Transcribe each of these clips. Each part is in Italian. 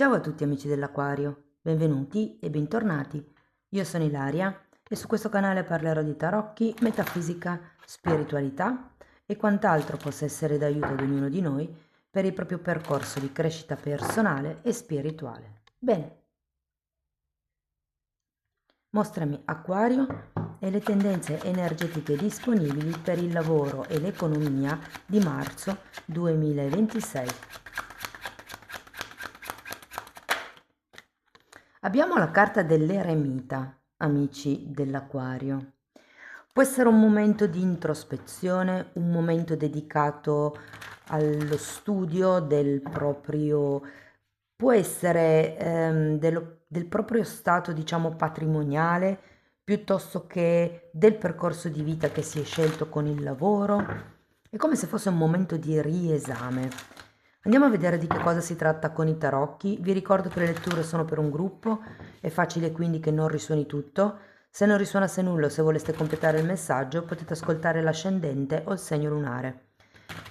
Ciao a tutti amici dell'Aquario, benvenuti e bentornati. Io sono Ilaria e su questo canale parlerò di tarocchi, metafisica, spiritualità e quant'altro possa essere d'aiuto ad ognuno di noi per il proprio percorso di crescita personale e spirituale. Bene, mostrami Acquario e le tendenze energetiche disponibili per il lavoro e l'economia di marzo 2026. Abbiamo la carta dell'eremita, amici dell'Aquario. Può essere un momento di introspezione, un momento dedicato allo studio del proprio, può essere del proprio stato, diciamo, patrimoniale, piuttosto che del percorso di vita che si è scelto con il lavoro. È come se fosse un momento di riesame. Andiamo a vedere di che cosa si tratta con i tarocchi. Vi ricordo che le letture sono per un gruppo, è facile quindi che non risuoni tutto. Se non risuonasse nulla o se voleste completare il messaggio, potete ascoltare l'ascendente o il segno lunare.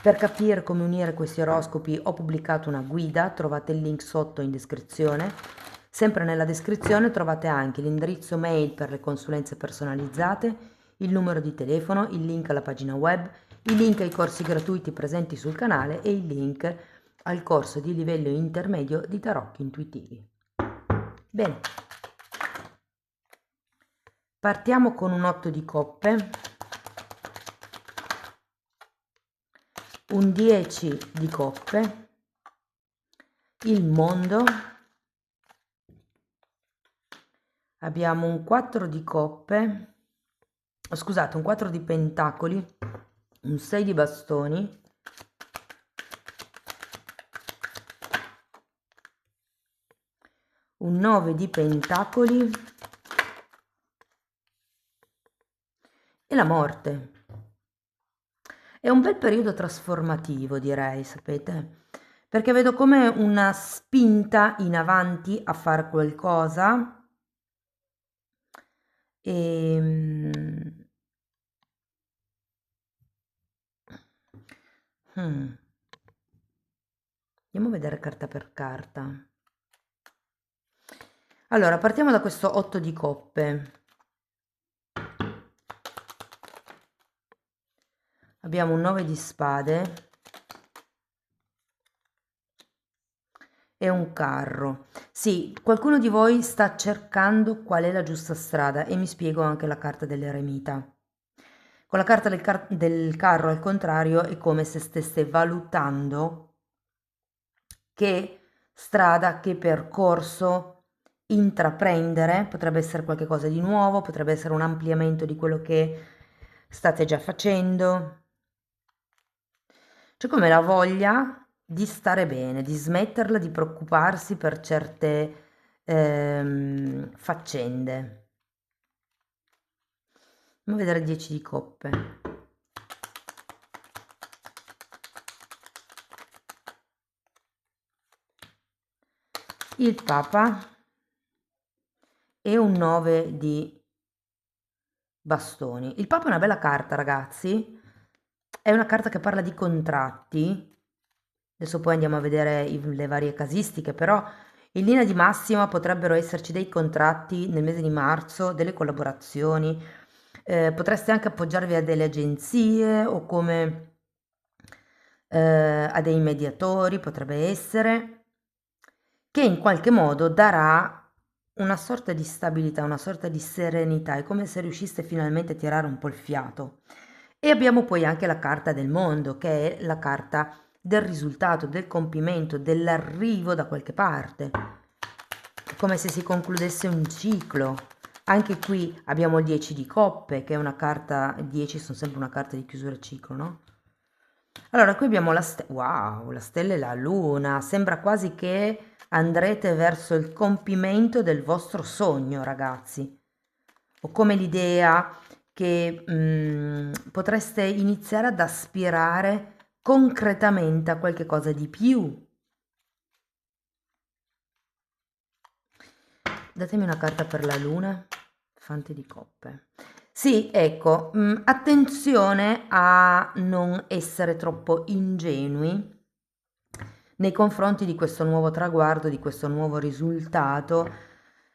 Per capire come unire questi oroscopi ho pubblicato una guida, trovate il link sotto in descrizione. Sempre nella descrizione trovate anche l'indirizzo mail per le consulenze personalizzate, il numero di telefono, il link alla pagina web, i link ai corsi gratuiti presenti sul canale e il link al corso di livello intermedio di tarocchi intuitivi. Bene, partiamo con un 8 di coppe, un 10 di coppe, il mondo, abbiamo un 4 di coppe, scusate, un 4 di pentacoli, un 6 di bastoni, un 9 di pentacoli e la morte. È un bel periodo trasformativo, direi, sapete? Perché vedo come una spinta in avanti a fare qualcosa e andiamo a vedere carta per carta. Allora, partiamo da questo 8 di coppe. Abbiamo un 9 di spade e un carro. Sì, qualcuno di voi sta cercando qual è la giusta strada e mi spiego anche la carta dell'eremita. Con la carta del carro al contrario è come se stesse valutando che strada, che percorso intraprendere, potrebbe essere qualcosa di nuovo, potrebbe essere un ampliamento di quello che state già facendo. C'è come la voglia di stare bene, di smetterla di preoccuparsi per certe faccende. Andiamo a vedere 10 di coppe. Il Papa e un 9 di bastoni. Il Papa è una bella carta, ragazzi. È una carta che parla di contratti. Adesso poi andiamo a vedere le varie casistiche, però in linea di massima potrebbero esserci dei contratti nel mese di marzo, delle collaborazioni. Potreste anche appoggiarvi a delle agenzie o come a dei mediatori, potrebbe essere, che in qualche modo darà una sorta di stabilità, una sorta di serenità, è come se riusciste finalmente a tirare un po' il fiato. E abbiamo poi anche la carta del mondo, che è la carta del risultato, del compimento, dell'arrivo da qualche parte. È come se si concludesse un ciclo. Anche qui abbiamo il 10 di coppe, che è una carta, 10 sono sempre una carta di chiusura ciclo, no? Allora, qui abbiamo wow, la stella e la luna, sembra quasi che andrete verso il compimento del vostro sogno, ragazzi. Ho come l'idea che potreste iniziare ad aspirare concretamente a qualche cosa di più. Datemi una carta per la luna, fante di coppe. Sì, ecco, attenzione a non essere troppo ingenui nei confronti di questo nuovo traguardo, di questo nuovo risultato.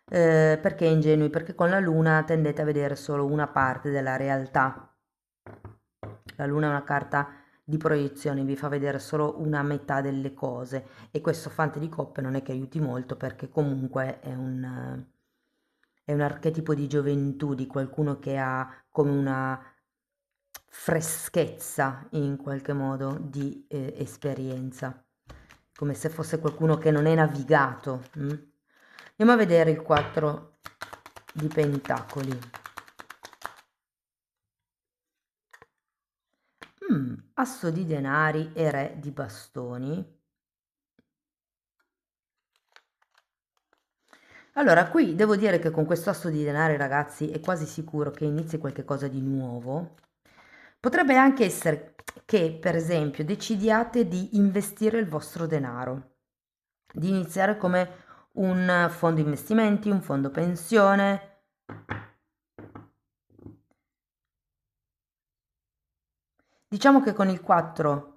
Perché ingenui? Perché con la luna tendete a vedere solo una parte della realtà. La luna è una carta di proiezione, vi fa vedere solo una metà delle cose e questo fante di coppe non è che aiuti molto perché comunque è un archetipo di gioventù, di qualcuno che ha come una freschezza in qualche modo di esperienza, come se fosse qualcuno che non è navigato. Andiamo a vedere il 4 di pentacoli. Asso di denari e re di bastoni. Allora, qui devo dire che con questo asso di denari, ragazzi, è quasi sicuro che inizi qualche cosa di nuovo. Potrebbe anche essere che, per esempio, decidiate di investire il vostro denaro, di iniziare come un fondo investimenti, un fondo pensione. Diciamo che con il 4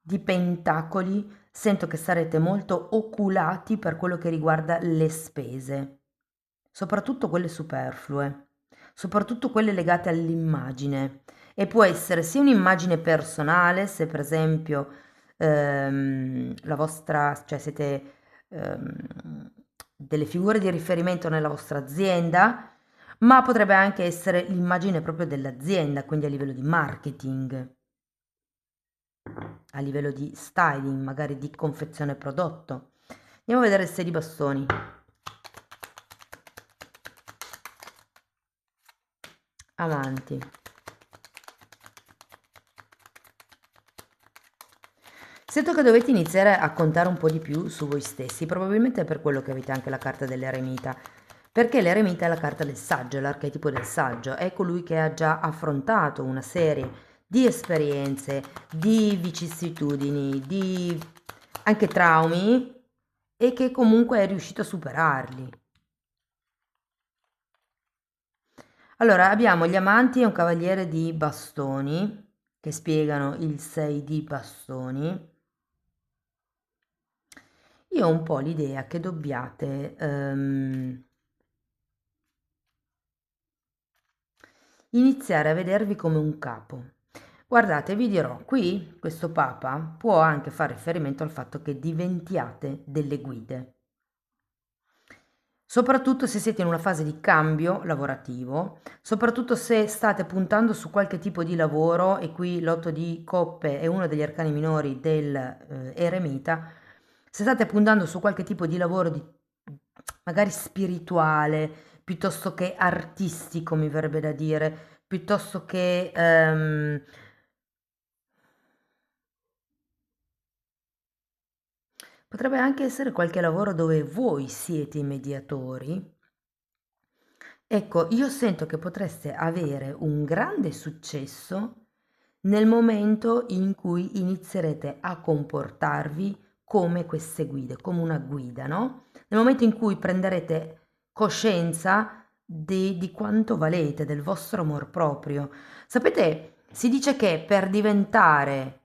di pentacoli sento che sarete molto oculati per quello che riguarda le spese, soprattutto quelle superflue, soprattutto quelle legate all'immagine. E può essere sia un'immagine personale, se per esempio la vostra, cioè siete delle figure di riferimento nella vostra azienda, ma potrebbe anche essere l'immagine proprio dell'azienda, quindi a livello di marketing, a livello di styling, magari di confezione prodotto. Andiamo a vedere il 6 di bastoni. Amanti. Sento che dovete iniziare a contare un po' di più su voi stessi, probabilmente è per quello che avete anche la carta dell'eremita, perché l'eremita è la carta del saggio, è l'archetipo del saggio, è colui che ha già affrontato una serie di esperienze, di vicissitudini, di anche traumi e che comunque è riuscito a superarli. Allora, abbiamo gli amanti e un cavaliere di bastoni che spiegano il 6 di bastoni. Io ho un po' l'idea che dobbiate iniziare a vedervi come un capo. Guardate, vi dirò, qui questo Papa può anche fare riferimento al fatto che diventiate delle guide. Soprattutto se siete in una fase di cambio lavorativo, soprattutto se state puntando su qualche tipo di lavoro, e qui l'otto di coppe è uno degli arcani minori del eremita, se state puntando su qualche tipo di lavoro di, magari spirituale, piuttosto che artistico, mi verrebbe da dire, piuttosto che potrebbe anche essere qualche lavoro dove voi siete i mediatori. Ecco, io sento che potreste avere un grande successo nel momento in cui inizierete a comportarvi come queste guide, come una guida, no? Nel momento in cui prenderete coscienza di quanto valete, del vostro amor proprio. Sapete, si dice che per diventare,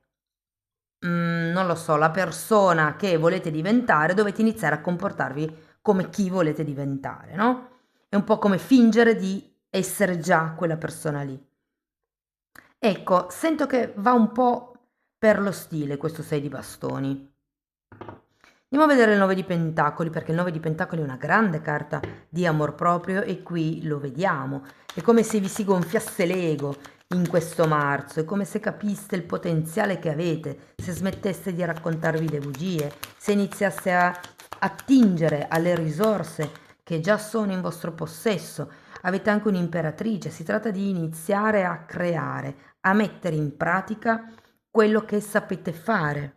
non lo so, la persona che volete diventare, dovete iniziare a comportarvi come chi volete diventare, no? È un po' come fingere di essere già quella persona lì. Ecco, sento che va un po' per lo stile questo 6 di bastoni. Andiamo a vedere il 9 di pentacoli, perché il 9 di pentacoli è una grande carta di amor proprio e qui lo vediamo. È come se vi si gonfiasse l'ego in questo marzo, è come se capiste il potenziale che avete, se smetteste di raccontarvi le bugie, se iniziaste a attingere alle risorse che già sono in vostro possesso. Avete anche un'imperatrice, si tratta di iniziare a creare, a mettere in pratica quello che sapete fare.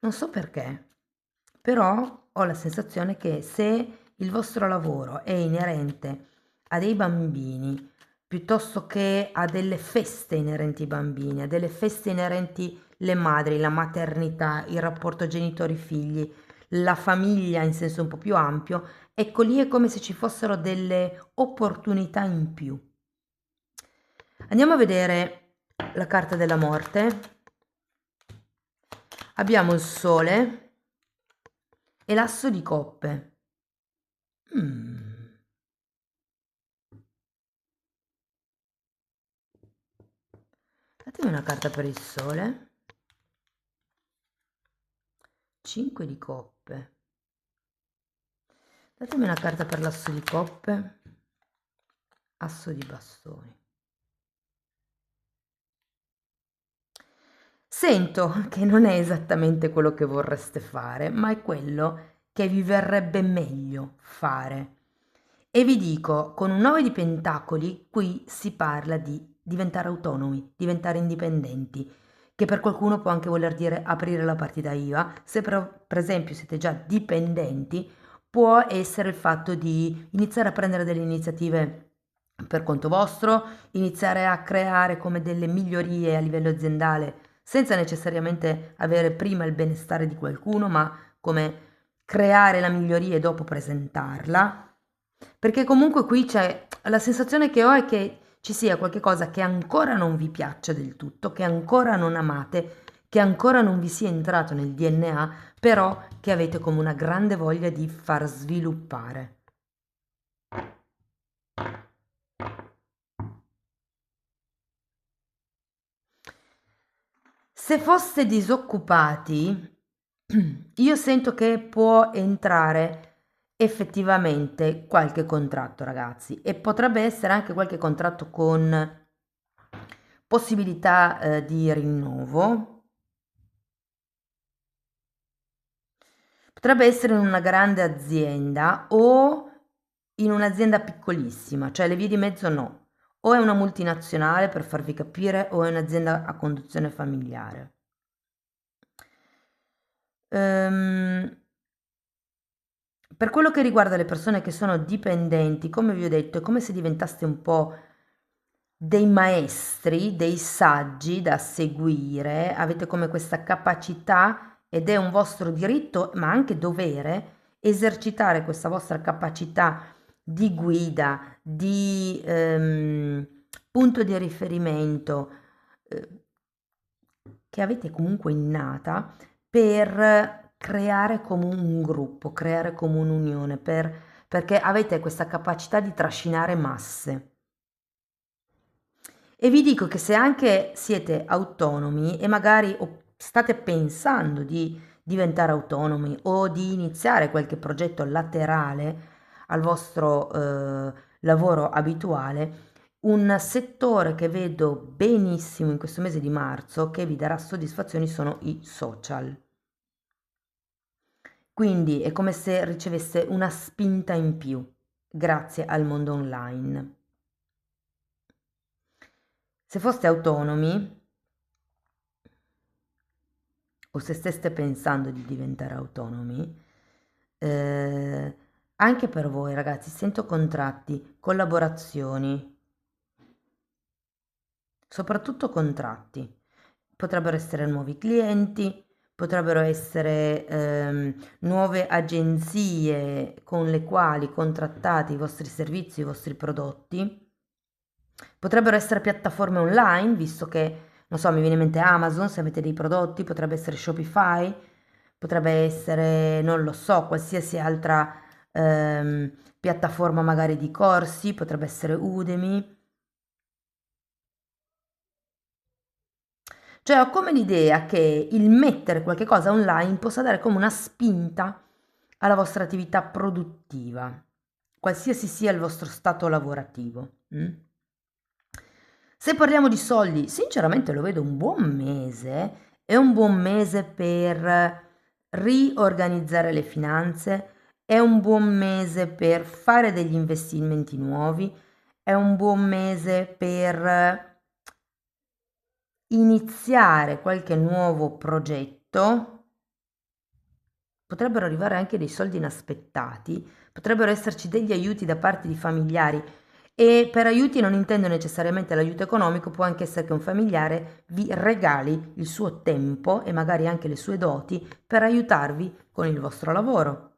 Non so perché, però ho la sensazione che se il vostro lavoro è inerente a dei bambini, piuttosto che a delle feste inerenti ai bambini, a delle feste inerenti le madri, la maternità, il rapporto genitori-figli, la famiglia in senso un po' più ampio, ecco lì è come se ci fossero delle opportunità in più. Andiamo a vedere la carta della morte, abbiamo il sole e l'asso di coppe. Datemi una carta per il sole, 5 di coppe. Datemi una carta per l'asso di coppe, asso di bastoni. Sento che non è esattamente quello che vorreste fare, ma è quello che vi verrebbe meglio fare. E vi dico, con un 9 di pentacoli, qui si parla di diventare autonomi, diventare indipendenti, che per qualcuno può anche voler dire aprire la partita IVA. Se per esempio siete già dipendenti, può essere il fatto di iniziare a prendere delle iniziative per conto vostro, iniziare a creare come delle migliorie a livello aziendale senza necessariamente avere prima il benestare di qualcuno, ma come creare la miglioria e dopo presentarla. Perché comunque qui c'è la sensazione che ho è che ci sia qualche cosa che ancora non vi piaccia del tutto, che ancora non amate, che ancora non vi sia entrato nel DNA, però che avete come una grande voglia di far sviluppare. Se foste disoccupati, io sento che può entrare effettivamente qualche contratto, ragazzi, e potrebbe essere anche qualche contratto con possibilità, di rinnovo. Potrebbe essere in una grande azienda o in un'azienda piccolissima, cioè le vie di mezzo no. O è una multinazionale per farvi capire, o è un'azienda a conduzione familiare. Per quello che riguarda le persone che sono dipendenti, come vi ho detto, è come se diventaste un po' dei maestri, dei saggi da seguire, avete come questa capacità ed è un vostro diritto, ma anche dovere, esercitare questa vostra capacità di guida, di punto di riferimento eh, che avete comunque innata per creare come un gruppo, creare come un'unione, perché avete questa capacità di trascinare masse. E vi dico che se anche siete autonomi e magari state pensando di diventare autonomi o di iniziare qualche progetto laterale al vostro lavoro abituale, un settore che vedo benissimo in questo mese di marzo che vi darà soddisfazioni sono i social. Quindi è come se ricevesse una spinta in più grazie al mondo online. Se foste autonomi o se steste pensando di diventare autonomi, eh, anche per voi ragazzi, sento contratti, collaborazioni, soprattutto contratti. Potrebbero essere nuovi clienti, potrebbero essere nuove agenzie con le quali contrattate i vostri servizi, i vostri prodotti. Potrebbero essere piattaforme online, visto che, non so, mi viene in mente Amazon, se avete dei prodotti, potrebbe essere Shopify, potrebbe essere, non lo so, qualsiasi altra piattaforma magari di corsi, potrebbe essere Udemy. Cioè ho come l'idea che il mettere qualche cosa online possa dare come una spinta alla vostra attività produttiva, qualsiasi sia il vostro stato lavorativo. Se parliamo di soldi, sinceramente lo vedo un buon mese, è un buon mese per riorganizzare le finanze, è un buon mese per fare degli investimenti nuovi, è un buon mese per iniziare qualche nuovo progetto. Potrebbero arrivare anche dei soldi inaspettati, potrebbero esserci degli aiuti da parte di familiari e per aiuti non intendo necessariamente l'aiuto economico, può anche essere che un familiare vi regali il suo tempo e magari anche le sue doti per aiutarvi con il vostro lavoro.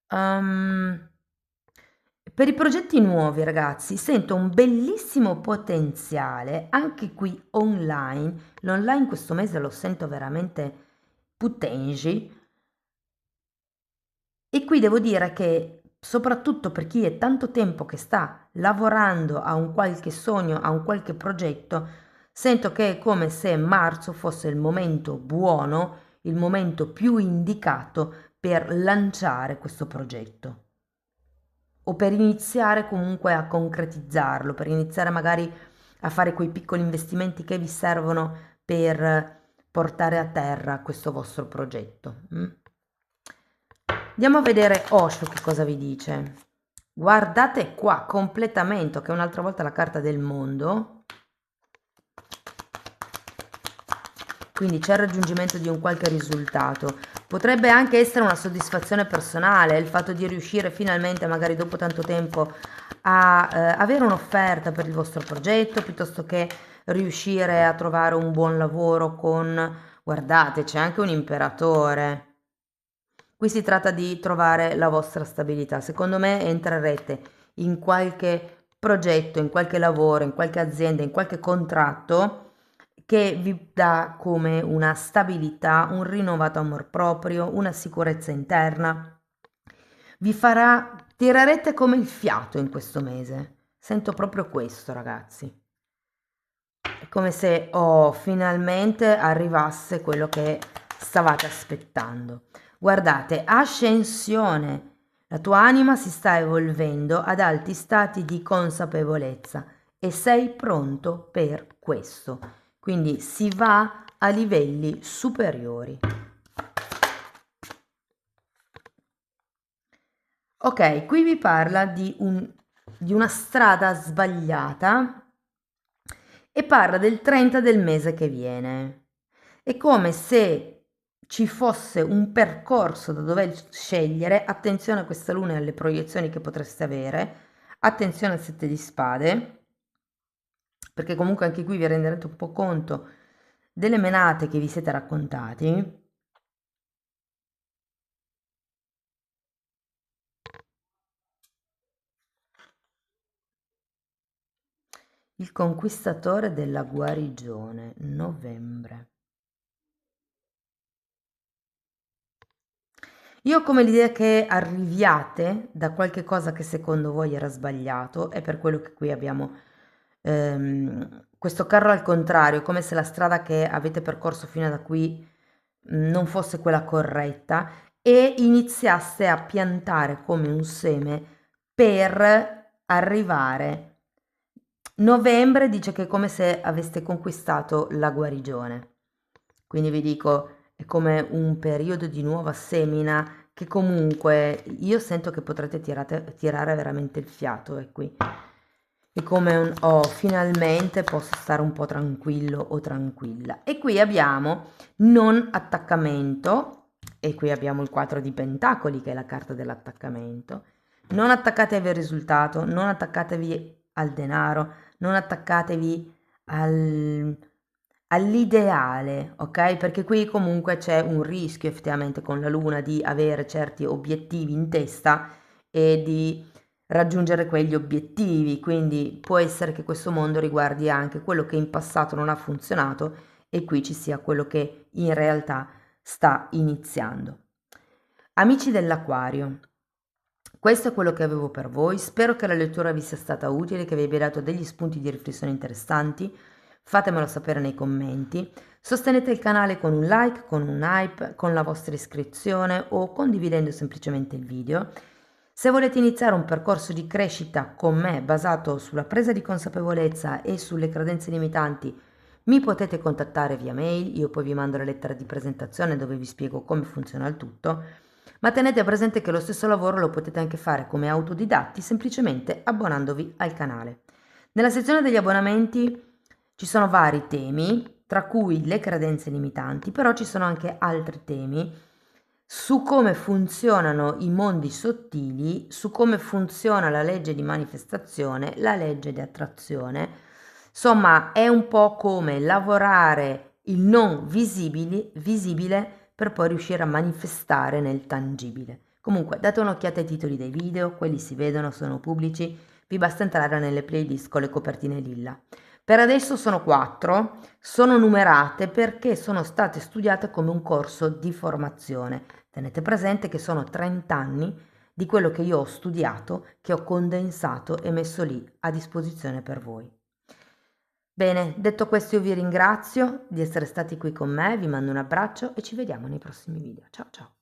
Ehm, per i progetti nuovi, ragazzi, sento un bellissimo potenziale anche qui online. L'online questo mese lo sento veramente putengi. E qui devo dire che soprattutto per chi è tanto tempo che sta lavorando a un qualche sogno, a un qualche progetto, sento che è come se marzo fosse il momento buono, il momento più indicato per lanciare questo progetto o per iniziare comunque a concretizzarlo, per iniziare magari a fare quei piccoli investimenti che vi servono per portare a terra questo vostro progetto. Andiamo a vedere Osho che cosa vi dice. Guardate qua, completamento, che è un'altra volta la carta del mondo. Quindi c'è il raggiungimento di un qualche risultato. Potrebbe anche essere una soddisfazione personale, il fatto di riuscire finalmente, magari dopo tanto tempo, a avere un'offerta per il vostro progetto, piuttosto che riuscire a trovare un buon lavoro con... Guardate, c'è anche un imperatore. Qui si tratta di trovare la vostra stabilità. Secondo me entrerete in qualche progetto, in qualche lavoro, in qualche azienda, in qualche contratto che vi dà come una stabilità, un rinnovato amor proprio, una sicurezza interna. Vi farà, tirerete come il fiato in questo mese. Sento proprio questo, ragazzi. È come se finalmente arrivasse quello che stavate aspettando. Guardate, ascensione. La tua anima si sta evolvendo ad alti stati di consapevolezza e sei pronto per questo. Quindi si va a livelli superiori. Ok, qui vi parla di una strada sbagliata e parla del 30 del mese che viene. È come se ci fosse un percorso da dover scegliere. Attenzione a questa luna e alle proiezioni che potreste avere, attenzione al 7 di spade, perché comunque anche qui vi renderete un po' conto delle menate che vi siete raccontati. Il conquistatore della guarigione, novembre. Io ho come l'idea che arriviate da qualche cosa che secondo voi era sbagliato, è per quello che qui abbiamo questo carro al contrario, come se la strada che avete percorso fino da qui non fosse quella corretta e iniziaste a piantare come un seme per arrivare. Novembre dice che è come se aveste conquistato la guarigione. Quindi vi dico, è come un periodo di nuova semina che comunque io sento che potrete tirare veramente il fiato, è qui. È come un oh, finalmente posso stare un po' tranquillo o tranquilla. E qui abbiamo non attaccamento, e qui abbiamo il 4 di pentacoli che è la carta dell'attaccamento. Non attaccatevi al risultato, non attaccatevi al denaro, non attaccatevi all'ideale, ok? Perché qui comunque c'è un rischio effettivamente con la luna di avere certi obiettivi in testa e di raggiungere quegli obiettivi, quindi può essere che questo mondo riguardi anche quello che in passato non ha funzionato e qui ci sia quello che in realtà sta iniziando. Amici dell'Aquario, questo è quello che avevo per voi, spero che la lettura vi sia stata utile, che vi abbia dato degli spunti di riflessione interessanti, fatemelo sapere nei commenti, sostenete il canale con un like, con un hype, con la vostra iscrizione o condividendo semplicemente il video. Se volete iniziare un percorso di crescita con me basato sulla presa di consapevolezza e sulle credenze limitanti, mi potete contattare via mail, io poi vi mando la lettera di presentazione dove vi spiego come funziona il tutto, ma tenete presente che lo stesso lavoro lo potete anche fare come autodidatti semplicemente abbonandovi al canale. Nella sezione degli abbonamenti ci sono vari temi, tra cui le credenze limitanti, però ci sono anche altri temi su come funzionano i mondi sottili, su come funziona la legge di manifestazione, la legge di attrazione. Insomma, è un po' come lavorare il non visibile per poi riuscire a manifestare nel tangibile. Comunque date un'occhiata ai titoli dei video, quelli si vedono, sono pubblici, vi basta entrare nelle playlist con le copertine lilla. Per adesso sono 4, sono numerate perché sono state studiate come un corso di formazione. Tenete presente che sono 30 anni di quello che io ho studiato, che ho condensato e messo lì a disposizione per voi. Bene, detto questo io vi ringrazio di essere stati qui con me, vi mando un abbraccio e ci vediamo nei prossimi video. Ciao ciao!